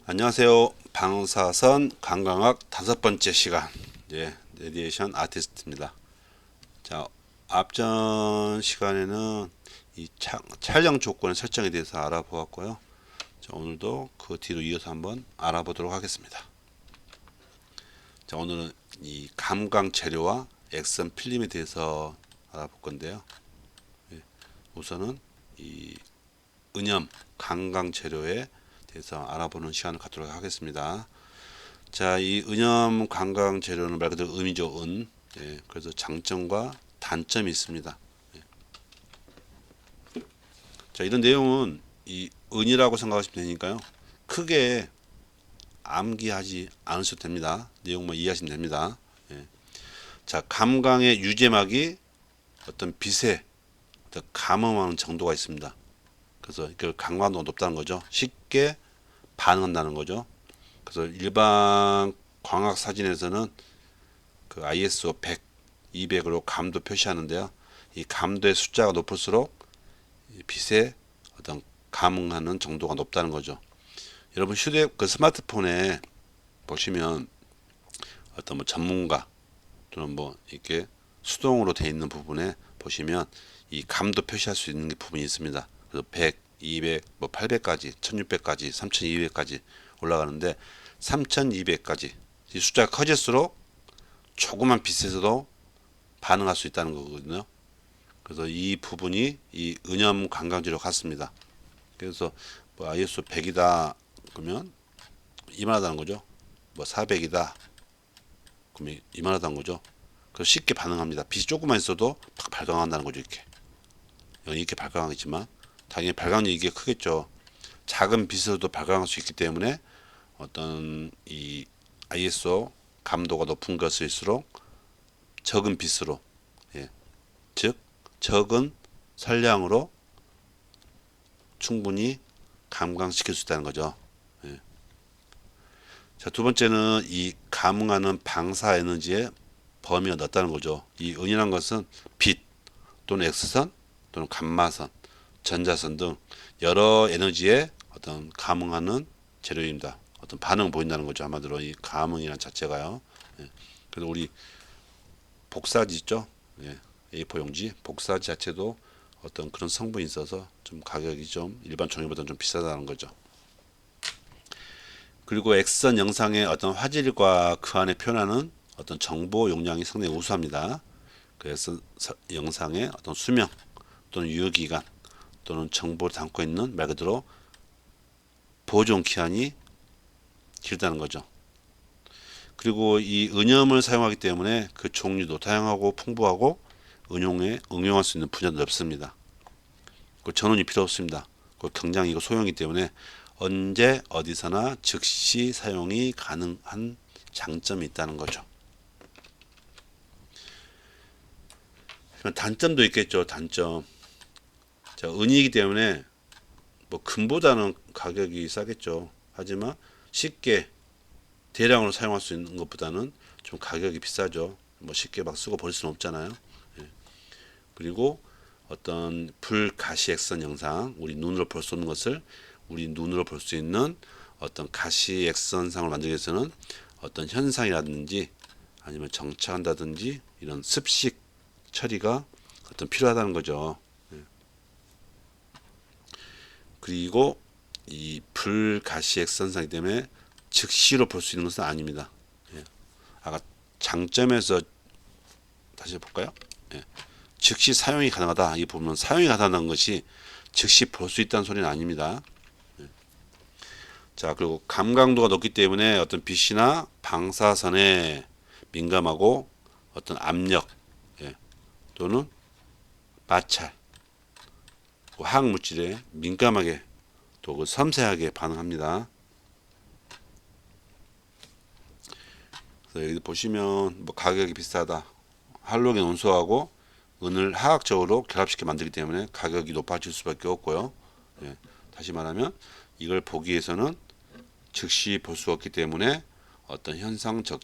안녕하세요. 방사선 관광학 5번째 시간, 레디에이션 아티스트입니다. 자, 앞전 시간에는 이 촬영 조건의 설정에 대해서 알아보았고요. 자, 오늘도 그 뒤로 이어서 한번 알아보도록 하겠습니다. 자, 오늘은 이 감광 재료와 액선 필름에 대해서 알아볼 건데요. 우선은 이 은염 감광 재료에 대해서 알아보는 시간을 갖도록 하겠습니다. 자, 이 은염 관광 재료는 말 그대로 음이죠, 은. 그래서 장점과 단점이 있습니다. 자, 이런 내용은 이 은이라고 생각하시면 되니까요. 크게 암기하지 않으셔도 됩니다. 내용만 이해하시면 됩니다. 자, 감광의 유제막이 어떤 빛에 어떤 감음하는 정도가 있습니다. 그래서 그 강광도가 높다는 거죠. 쉽게 반응한다는 거죠. 그래서 일반 광학 사진에서는 그 ISO 100, 200으로 감도 표시하는데요. 이 감도의 숫자가 높을수록 빛에 어떤 감응하는 정도가 높다는 거죠. 여러분 그 스마트폰에 보시면 어떤 뭐 전문가 또는 뭐 이렇게 수동으로 되어 있는 부분에 보시면 이 감도 표시할 수 있는 부분이 있습니다. 그래서 100, 200, 뭐 800까지, 1600까지, 3200까지 올라가는데 3200까지 이 숫자가 커질수록 조그만 빛에서도 반응할 수 있다는 거거든요. 그래서 이 부분이 이 은염 관광지로 같습니다. 그래서 뭐 ISO 100이다 그러면 이만하다는 거죠. 뭐 400이다 그러면 이만하다는 거죠. 그래서 쉽게 반응합니다. 빛이 조금만 있어도 팍 발광한다는 거죠. 이렇게 발광하겠지만 당연히 발광력이 이게 크겠죠. 작은 빛으로도 발광할 수 있기 때문에 어떤 이 ISO 감도가 높은 것일수록 적은 빛으로, 즉 적은 선량으로 충분히 감광시킬 수 있다는 거죠. 자, 두 번째는 이 감응하는 방사 에너지의 범위가 넓다는 거죠. 이 은이란 것은 빛 또는 X선 또는 감마선, 전자선 등 여러 에너지에 어떤 감응하는 재료입니다. 어떤 반응 보인다는 거죠. 한마디로 이 감응이란 자체가요. 그래서 우리 복사지 있죠. A4 용지 복사지 자체도 어떤 그런 성분이 있어서 좀 가격이 좀 일반 종이보다는 좀 비싸다는 거죠. 그리고 X선 영상의 어떤 화질과 그 안에 표현하는 어떤 정보 용량이 상당히 우수합니다. 그래서 영상의 어떤 수명 또는 유효기간 또는 정보를 담고 있는 말 그대로 보존 기한이 길다는 거죠. 그리고 이 은염을 사용하기 때문에 그 종류도 다양하고 풍부하고 응용할 수 있는 분야도 넓습니다. 그 전원이 필요 없습니다. 그 경량이고 소형이기 때문에 언제 어디서나 즉시 사용이 가능한 장점이 있다는 거죠. 단점도 있겠죠. 단점. 자, 은이기 때문에 뭐 금보다는 가격이 싸겠죠. 하지만 쉽게 대량으로 사용할 수 있는 것보다는 좀 가격이 비싸죠. 뭐 쉽게 막 쓰고 버릴 수는 없잖아요. 그리고 어떤 불가시 액선 영상, 우리 눈으로 볼 수 없는 것을 우리 눈으로 볼 수 있는 어떤 가시 액선상을 만들기 위해서는 어떤 현상이라든지 아니면 정착한다든지 이런 습식 처리가 어떤 필요하다는 거죠. 그리고 이 불가시 액선상이기 때문에 즉시로 볼 수 있는 것은 아닙니다. 아까 장점에서 다시 볼까요? 즉시 사용이 가능하다. 이 부분은 사용이 가능한 것이 즉시 볼 수 있다는 소리는 아닙니다. 자, 그리고 감광도가 높기 때문에 어떤 빛이나 방사선에 민감하고 어떤 압력, 또는 마찰, 화학 물질에 민감하게 또 그 섬세하게 반응합니다. 그래서 여기 보시면 뭐 가격이 비싸다. 할로겐 원소하고 은을 화학적으로 결합시켜 만들기 때문에 가격이 높아질 수밖에 없고요. 다시 말하면 이걸 보기 위해서는 즉시 볼 수 없기 때문에 어떤 현상적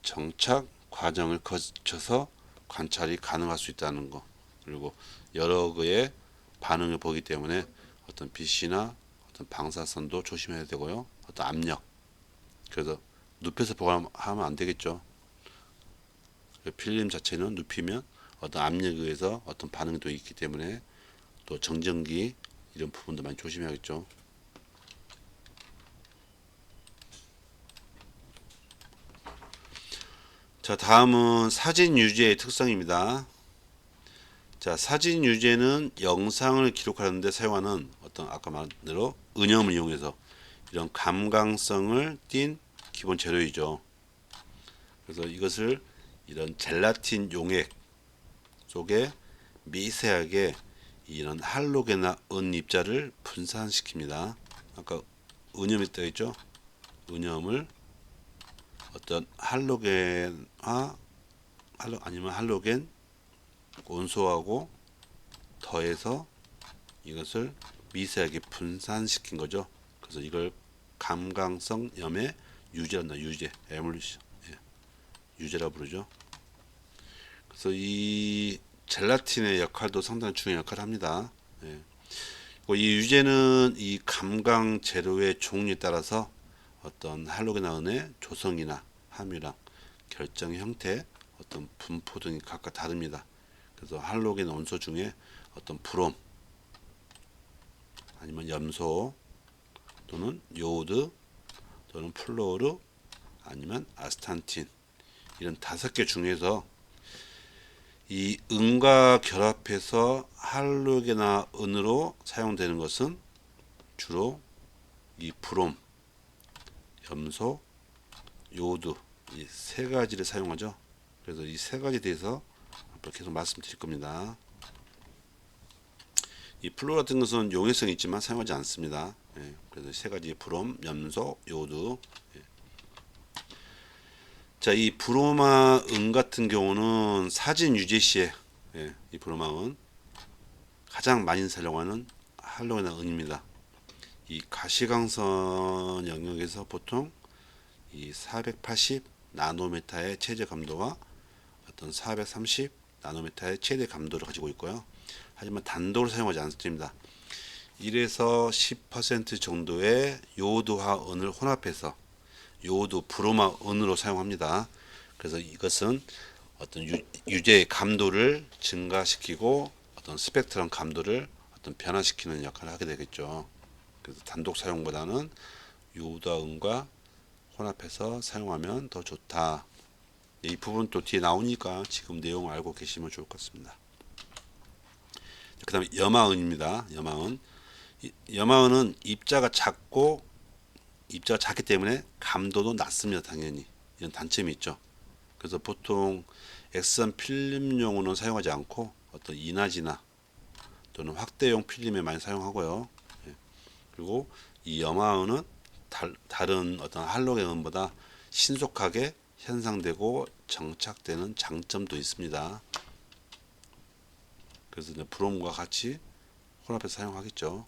정착 과정을 거쳐서 관찰이 가능할 수 있다는 거. 그리고 여러 개의 반응을 보기 때문에 어떤 빛이나 어떤 방사선도 조심해야 되고요. 어떤 압력. 그래서 눕혀서 보관하면 안 되겠죠. 필름 자체는 눕히면 어떤 압력에 의해서 어떤 반응이 또 있기 때문에 또 정전기 이런 부분도 많이 조심해야겠죠. 자, 다음은 사진 유지의 특성입니다. 자, 사진 유지는 영상을 기록하는데 사용하는 어떤 아까 말한 대로 은염을 이용해서 이런 감광성을 띤 기본 재료이죠. 그래서 이것을 이런 젤라틴 용액 속에 미세하게 이런 할로겐이나 은 입자를 분산시킵니다. 아까 은염이 떠 있죠? 은염을 어떤 할로겐화 아니면 할로겐 원소하고 더해서 이것을 미세하게 분산시킨 거죠. 그래서 이걸 감광성 염의 유제란다. 유제, 에뮬리션, 유제라 부르죠. 그래서 이 젤라틴의 역할도 상당히 중요한 역할을 합니다. 예. 이 유제는 이 감광 재료의 종류에 따라서 어떤 할로겐화 은의 조성이나 함유량, 결정 형태, 어떤 분포 등이 각각 다릅니다. 그래서 할로겐 원소 중에 어떤 브롬 아니면 염소 또는 요오드 또는 플로르 아니면 아스탄틴 이런 5개 중에서 이 은과 결합해서 할로겐화 은으로 사용되는 것은 주로 이 브롬, 염소, 요오드 이 3가지를 사용하죠. 그래서 이 3가지에 대해서 계속 말씀드릴 겁니다. 이 플로르 같은 것은 용해성이 있지만 사용하지 않습니다. 예, 그래서 3가지 브롬, 염소, 요오드. 예. 자, 이 브로마 은 같은 경우는 사진 유제 시에 이 브로마 은 가장 많이 사용하는 할로겐화 은입니다. 이 가시광선 영역에서 보통 이 480 나노메타의 최저 감도와 어떤 430 나노메타의 최대 감도를 가지고 있고요. 하지만 단독으로 사용하지 않습니다. 1에서 10% 정도의 요오드화 은을 혼합해서 요오드 브로마 은으로 사용합니다. 그래서 이것은 어떤 유제의 감도를 증가시키고 어떤 스펙트럼 감도를 어떤 변화시키는 역할을 하게 되겠죠. 그래서 단독 사용보다는 요오드화 은과 혼합해서 사용하면 더 좋다. 이 부분 또 뒤에 나오니까 지금 내용 알고 계시면 좋을 것 같습니다. 그 다음에 염화은입니다. 염화은. 염화은은 입자가 작기 때문에 감도도 낮습니다. 당연히 이런 단점이 있죠. 그래서 보통 엑선 필름용으로는 사용하지 않고 어떤 인화지나 또는 확대용 필름에 많이 사용하고요. 그리고 이 염화은은 다른 어떤 할로겐은보다 신속하게 현상되고 정착되는 장점도 있습니다. 그래서 이제 브롬과 같이 혼합해서 사용하겠죠.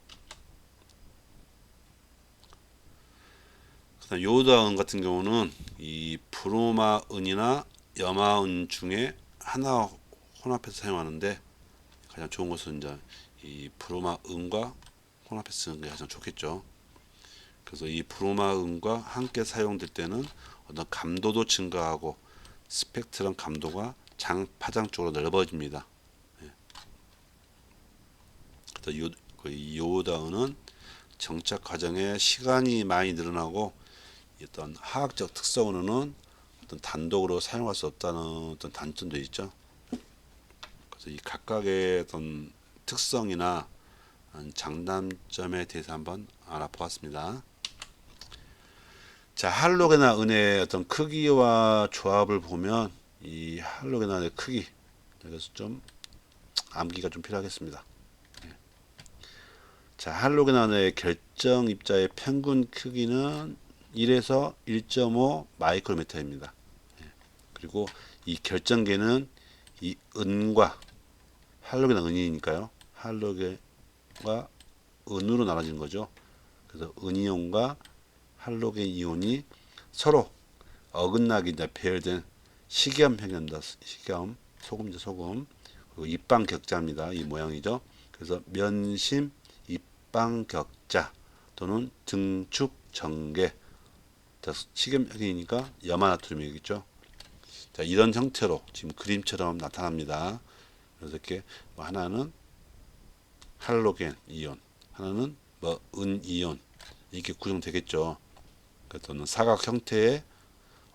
그다음 요오드화 같은 경우는 이 브로마 은이나 염화 은 중에 하나 혼합해서 사용하는데 가장 좋은 것은 이제 이 브로마 은과 혼합해서 쓰는 게 가장 좋겠죠. 그래서 이 브로마 은과 함께 사용될 때는 어떤 감도도 증가하고 스펙트럼 감도가 파장 쪽으로 넓어집니다. 그래서 요오드화는 정착 과정에 시간이 많이 늘어나고 어떤 화학적 특성으로는 어떤 단독으로 사용할 수 없다는 어떤 단점도 있죠. 그래서 이 각각의 어떤 특성이나 장단점에 대해서 한번 알아보았습니다. 자, 할로겐화 은의 어떤 크기와 조합을 보면 이 할로겐화의 크기 여기서 좀 암기가 좀 필요하겠습니다. 자, 할로겐화의 결정 입자의 평균 크기는 1에서 1.5 마이크로미터입니다. 그리고 이 결정계는 이 은과 할로겐화 은이니까요. 할로겐과 은으로 나눠지는 거죠. 그래서 은이온과 할로겐 이온이 서로 어긋나게 이제 배열된 식염형입니다. 식염, 소금이죠, 소금. 그리고 입방 격자입니다. 이 모양이죠. 그래서 면심 입방 격자 또는 증축 전개. 자, 식염이니까 염화나트륨이겠죠. 자, 이런 형태로 지금 그림처럼 나타납니다. 그래서 이렇게 뭐 하나는 할로겐 이온, 하나는 뭐 은이온 이렇게 구성되겠죠. 또는 사각 형태의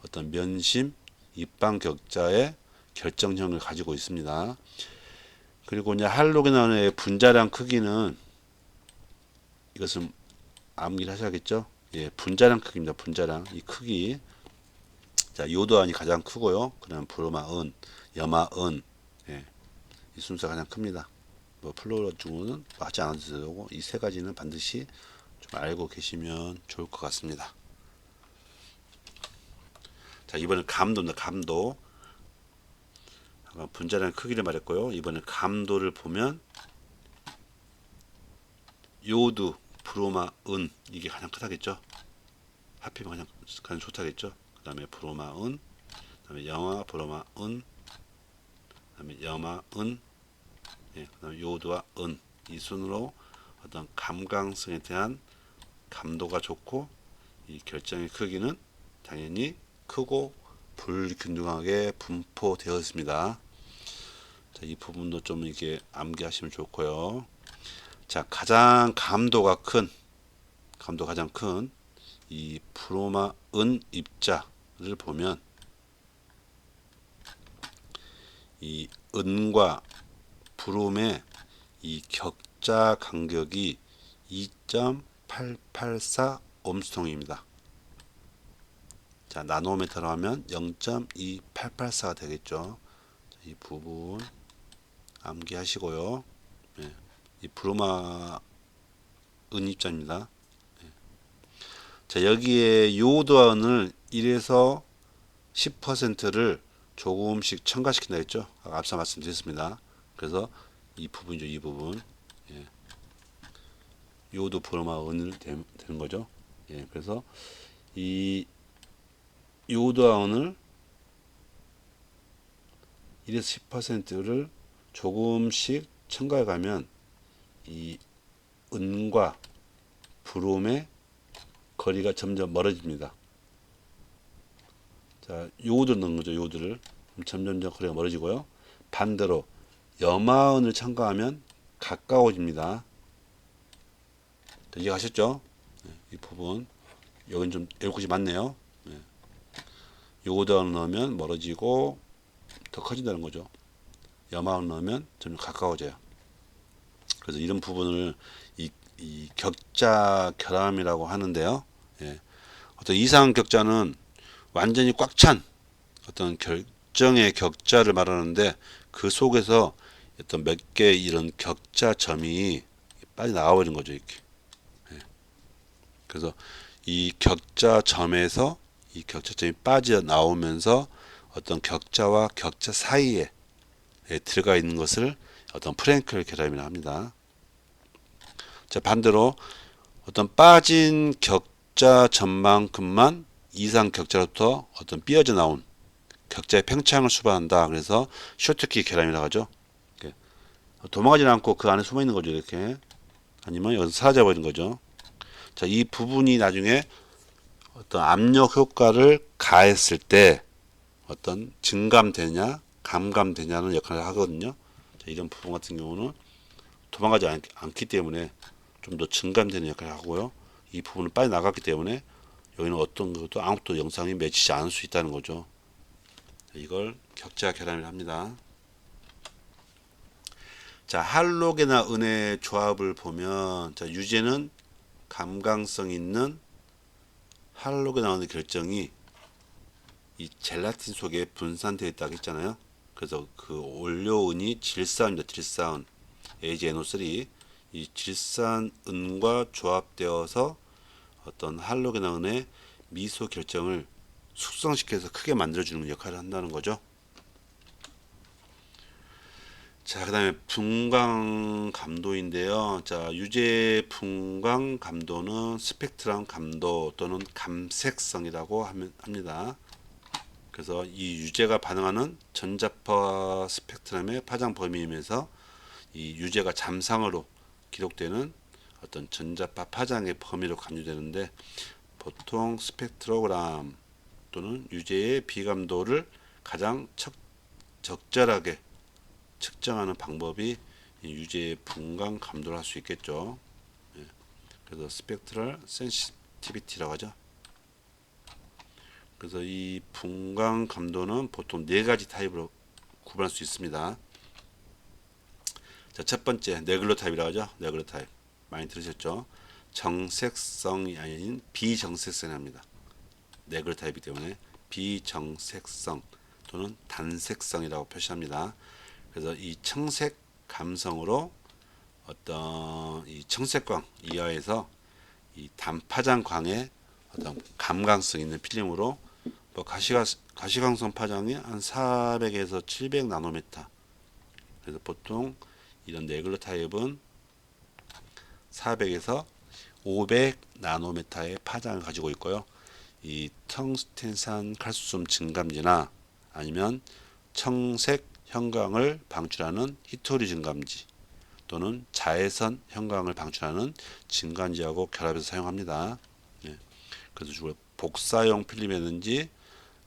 어떤 면심 입방 격자의 결정형을 가지고 있습니다. 그리고 이제 할로겐의 분자량 크기는 이것은 암기를 하셔야겠죠. 예, 분자량 크기입니다. 분자량 이 크기. 자, 요도안이 가장 크고요. 그다음 브로마은, 염화은, 예, 이 순서가 가장 큽니다. 뭐 플로러 중은 하지 않아도 되고 이 세 가지는 반드시 좀 알고 계시면 좋을 것 같습니다. 자, 이번엔 감도입니다. 감도. 분자량 크기를 말했고요. 이번엔 감도를 보면 요드, 브로마, 은 이게 가장 크다겠죠. 하필이면 가장 좋다겠죠. 그 다음에 브로마, 은, 그 다음에 염화, 브로마, 은, 그 다음에 염화, 은, 예, 그 다음에 요드와 은 이 순으로 어떤 감광성에 대한 감도가 좋고 이 결정의 크기는 당연히 크고 불균등하게 분포되어 있습니다. 자, 이 부분도 좀 이렇게 암기하시면 좋고요. 자, 감도가 가장 큰 이 브로마 은 입자를 보면 이 은과 브롬의 이 격자 간격이 2.884 옴스통입니다. 자, 나노미터로 하면 0.2884가 되겠죠. 자, 이 부분 암기하시고요. 네, 이 브로마 은입자입니다. 네. 자, 여기에 요오드와 은을 1에서 10%를 조금씩 첨가시킨다 했죠. 앞서 말씀드렸습니다. 그래서 이 부분이죠. 이 부분. 예. 요오드 브로마 은을 되는 거죠. 예. 그래서 이 요오드와 은을 1에서 10%를 조금씩 첨가해 가면 이 은과 브롬의 거리가 점점 멀어집니다. 자, 요오드를 넣은 거죠. 요오드를 점점 거리가 멀어지고요. 반대로 염화은을 첨가하면 가까워집니다. 이해가셨죠? 네, 이 부분 여긴 좀 외울 것이 많네요. 네. 요오드를 넣으면 멀어지고 더 커진다는 거죠. 염화을 넣으면 점점 가까워져요. 그래서 이런 부분을 이 격자 결함이라고 하는데요. 예. 어떤 이상 격자는 완전히 꽉 찬 어떤 결정의 격자를 말하는데 그 속에서 어떤 몇 개 이런 격자점이 빠져나가 버린 거죠. 이렇게. 예. 그래서 이 격자점에서 이 격자점이 빠져나오면서 어떤 격자와 격자 사이에 들어가 있는 것을 어떤 프랭클 결함이라 합니다. 자, 반대로 어떤 빠진 격자 점만큼만 이상 격자로부터 어떤 삐어져 나온 격자의 팽창을 수반한다. 그래서 쇼트키 결함이라고 하죠. 이렇게 도망가지 않고 그 안에 숨어 있는 거죠. 이렇게. 아니면 여기서 사라져 버리는 거죠. 자, 이 부분이 나중에 어떤 압력 효과를 가했을 때 어떤 증감되냐, 감감되냐는 역할을 하거든요. 자, 이런 부분 같은 경우는 도망가지 않기 때문에 좀 더 증감되는 역할을 하고요. 이 부분은 빠져나갔기 때문에 여기는 어떤 것도 아무것도 영상이 맺히지 않을 수 있다는 거죠. 이걸 격자 결함이라 합니다. 자, 할로겐과 은의 조합을 보면 자, 유제는 감강성 있는 할로겐과 은의 결정이 이 젤라틴 속에 분산되어 있다고 했잖아요. 그래서 그 올료은이 질산입니다. 질산 AgNO3 이 질산은과 조합되어서 어떤 할로겐은의 미소 결정을 숙성시켜서 크게 만들어주는 역할을 한다는 거죠. 자, 그 다음에 분광 감도인데요. 자, 유제 분광 감도는 스펙트럼 감도 또는 감색성이라고 합니다. 그래서 이 유제가 반응하는 전자파 스펙트럼의 파장 범위이면서 이 유제가 잠상으로 기록되는 어떤 전자파 파장의 범위로 간주되는데 보통 스펙트로그램 또는 유제의 비감도를 가장 적절하게 측정하는 방법이 이 유제의 분광 감도를 할 수 있겠죠. 예. 그래서 스펙트럴 센시티비티라고 하죠. 그래서 이 분광 감도는 보통 네 가지 타입으로 구분할 수 있습니다. 자, 첫 번째 네글로 타입이라고 하죠. 네글로 타입 많이 들으셨죠? 정색성이 아닌 비정색성입니다. 네글로 타입이기 때문에 비정색성 또는 단색성이라고 표시합니다. 그래서 이 청색 감성으로 어떤 이 청색광 이하에서 이 단파장 광의 어떤 감광성 있는 필름으로 뭐 가시광선 파장이 한 400에서 700 나노미터. 그래서 보통 이런 네글로 타입은 400에서 500 나노미터의 파장을 가지고 있고요. 이 텅스텐산 칼슘 증감지나 아니면 청색 형광을 방출하는 히토리 증감지 또는 자외선 형광을 방출하는 증감지하고 결합해서 사용합니다. 예. 그래서 주로 복사용 필름이라든지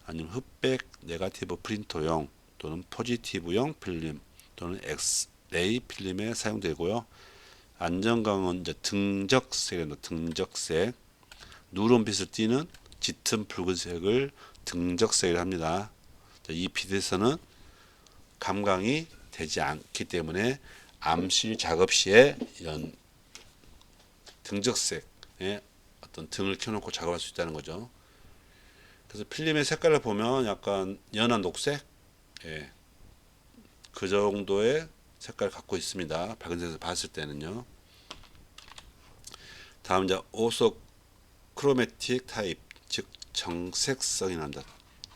아니면 흑백 네가티브 프린터용 또는 포지티브용 필름 또는 엑스레이 필름에 사용되고요. 안전광은 이제 등적색입니다. 등적색 누런빛을 띠는 짙은 붉은색을 등적색을 합니다. 이 빛에서는 감광이 되지 않기 때문에 암실 작업 시에 이런 등적색의 어떤 등을 켜놓고 작업할 수 있다는 거죠. 그래서 필름의 색깔을 보면 약간 연한 녹색, 예, 그 정도의 색깔을 갖고 있습니다. 밝은 색에서 봤을 때는요. 다음 이제 오소 크로매틱 타입, 즉 정색성이 난다.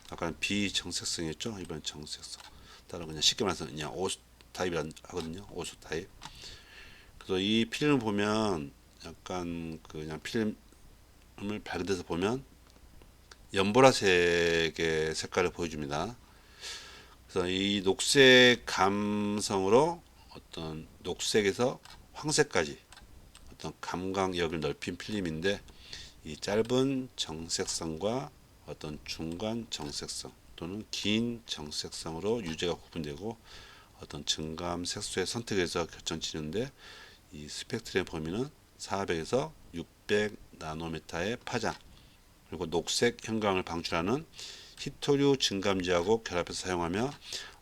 아까는 비정색성이었죠. 이번 정색성. 따로 그냥 쉽게 말해서 그냥 오수 타입이 하거든요. 오수 타입. 그래서 이 필름을 보면 약간 그냥 필름을 밝은 데서 보면 연보라색의 색깔을 보여줍니다. 그래서 이 녹색 감성으로 어떤 녹색에서 황색까지 어떤 감광역을 넓힌 필름인데 이 짧은 정색성과 어떤 중간 정색성 또는 긴 정색성으로 유제가 구분되고 어떤 증감 색소의 선택에서 결정지는데 이 스펙트럼의 범위는 400에서 600 나노미터의 파장 그리고 녹색 형광을 방출하는 히토류 증감지하고 결합해서 사용하며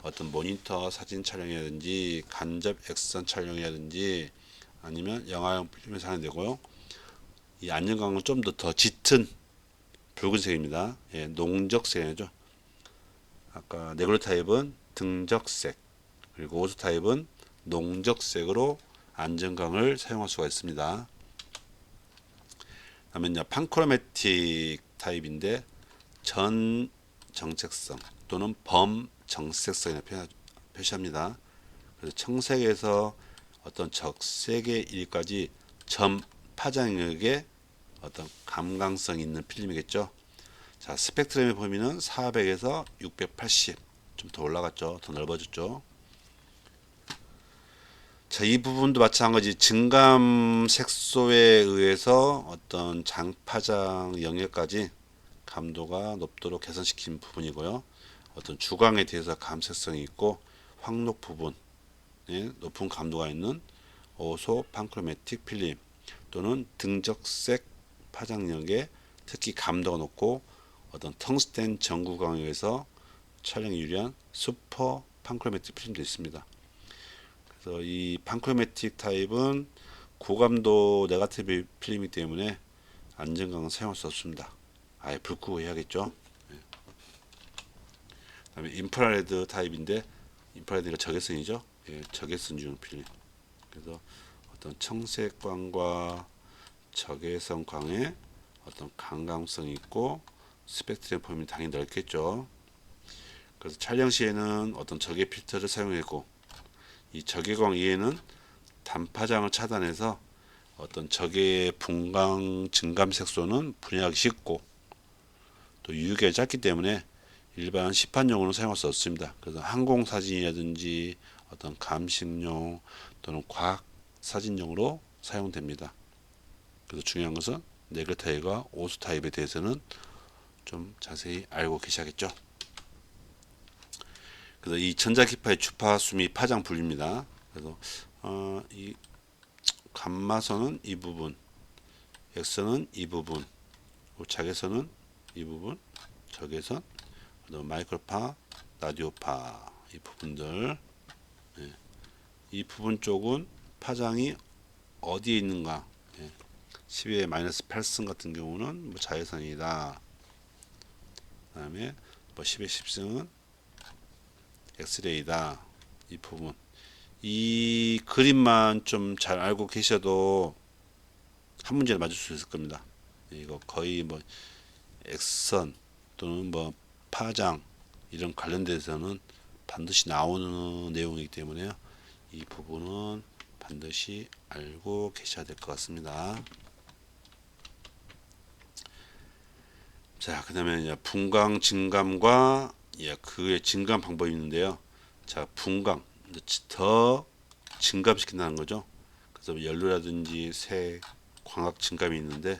어떤 모니터 사진 촬영이라든지 간접 X선 촬영이라든지 아니면 영화용 필름에 사용되고요. 이 안전광은 좀 더 짙은 붉은색입니다. 예, 농적색이죠. 아까 네글로 타입은 등적색 그리고 오수 타입은 농적색으로 안전광을 사용할 수가 있습니다. 다음에 판크로매틱 타입인데 전 정색성 또는 범 정색성이라 표시합니다. 그래서 청색에서 어떤 적색의 일까지 점 파장력의 어떤 감광성 있는 필름이겠죠. 자, 스펙트럼의 범위는 400에서 680, 좀 더 올라갔죠. 더 넓어졌죠. 자, 이 부분도 마찬가지 증감 색소에 의해서 어떤 장파장 영역까지 감도가 높도록 개선시킨 부분이고요. 어떤 주광에 대해서 감색성이 있고 황록 부분에 높은 감도가 있는 오소 판크로매틱 필름 또는 등적색 파장력에 특히 감도가 높고 어떤 텅스텐 전구광에 의해서 촬영에 유리한 슈퍼 판크로매틱 필름도 있습니다. 그래서 이 판크로매틱 타입은 고감도 네가티브 필름이기 때문에 안전광은 사용할 수 없습니다. 아예 불 끄고 해야겠죠. 네. 다음에 인프라레드 타입인데 인프라레드가 적외선이죠. 예, 적외선 중 필름. 그래서 어떤 청색광과 적외선 광의 어떤 강감성이 있고 스펙트럼 범위 당연히 넓겠죠. 그래서 촬영 시에는 어떤 적외 필터를 사용했고 이 적외광 이외에는 단파장을 차단해서 어떤 적외 분광 증감 색소는 분해하기 쉽고 또 유효기간이 짧기 때문에 일반 시판용으로는 사용할 수 없습니다. 그래서 항공 사진이라든지 어떤 감식용 또는 과학 사진용으로 사용됩니다. 그래서 중요한 것은 네거 타입과 오수 타입에 대해서는 좀 자세히 알고 계셔야겠죠. 그래서 이 전자기파의 주파수 및 파장 분류입니다. 그래서 이 감마선은 이 부분, X선은 이 부분, 자개선은 이 부분, 적외선, 마이크로파, 라디오파 이 부분들, 예. 이 부분 쪽은 파장이 어디에 있는가? 예. 12의 마이너스 8승 같은 경우는 뭐 자외선이다. 그다음에 뭐 10의 10승은 엑스레이다. 이 부분. 이 그림만 좀 잘 알고 계셔도 한 문제를 맞을 수 있을 겁니다. 이거 거의 뭐 X선 또는 뭐 파장 이런 관련돼서는 반드시 나오는 내용이기 때문에요. 이 부분은 반드시 알고 계셔야 될 것 같습니다. 자, 그다음에 분광 증감과 그의 증감 방법이 있는데요. 자, 분광 더 증감시킨다는 거죠. 그래서 연료라든지 색, 광학 증감이 있는데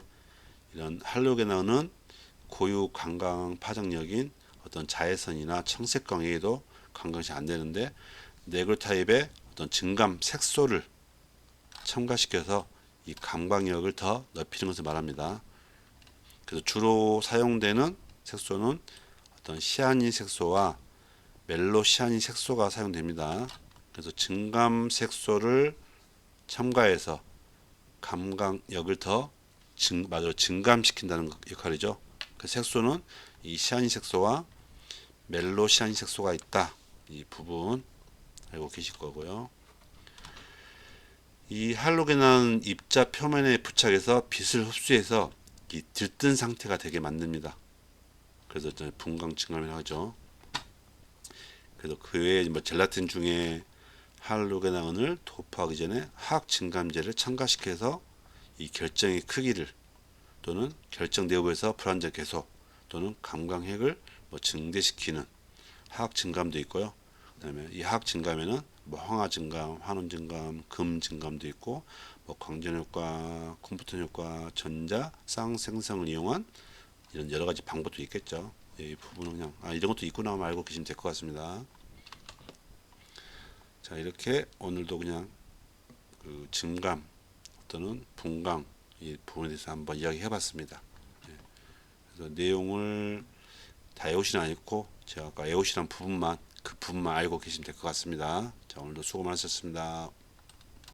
이런 할로겐은 고유 관광 파장력인 어떤 자외선이나 청색광에도 관광시 안 되는데 네그로 타입의 어떤 증감 색소를 첨가시켜서 이 감광력을 더 높이는 것을 말합니다. 그래서 주로 사용되는 색소는 어떤 시아닌 색소와 멜로시아닌 색소가 사용됩니다. 그래서 증감 색소를 첨가해서 감광력을 더 증감시킨다는 역할이죠. 그 색소는 이 시아닌 색소와 멜로시아닌 색소가 있다. 이 부분 알고 계실 거고요. 이 할로겐은 입자 표면에 부착해서 빛을 흡수해서 이 들뜬 상태가 되게 만듭니다. 그래서 분광 증감이라고 하죠. 그래서 그 외에 뭐 젤라틴 중에 할로겐을 도포하기 전에 화학 증감제를 첨가시켜서 이 결정의 크기를 또는 결정 내부에서 불완전 개소 또는 감광핵을 뭐 증대시키는 화학 증감도 있고요. 그다음에 이 화학 증감에는 뭐 황화 증감, 환원 증감, 금 증감도 있고 뭐 광전 효과, 컴퓨터 효과, 전자 쌍생성을 이용한 이런 여러 가지 방법도 있겠죠. 이 부분은 그냥 이런 것도 있구나 하면 알고 계시면 될 것 같습니다. 자, 이렇게 오늘도 그냥 그 증감 또는 분광 이 부분에 대해서 한번 이야기해 봤습니다. 그래서 내용을 다 외우시는 않고 제가 아까 외우시는 부분만 그 부분만 알고 계시면 될 것 같습니다. 자, 오늘도 수고 많으셨습니다.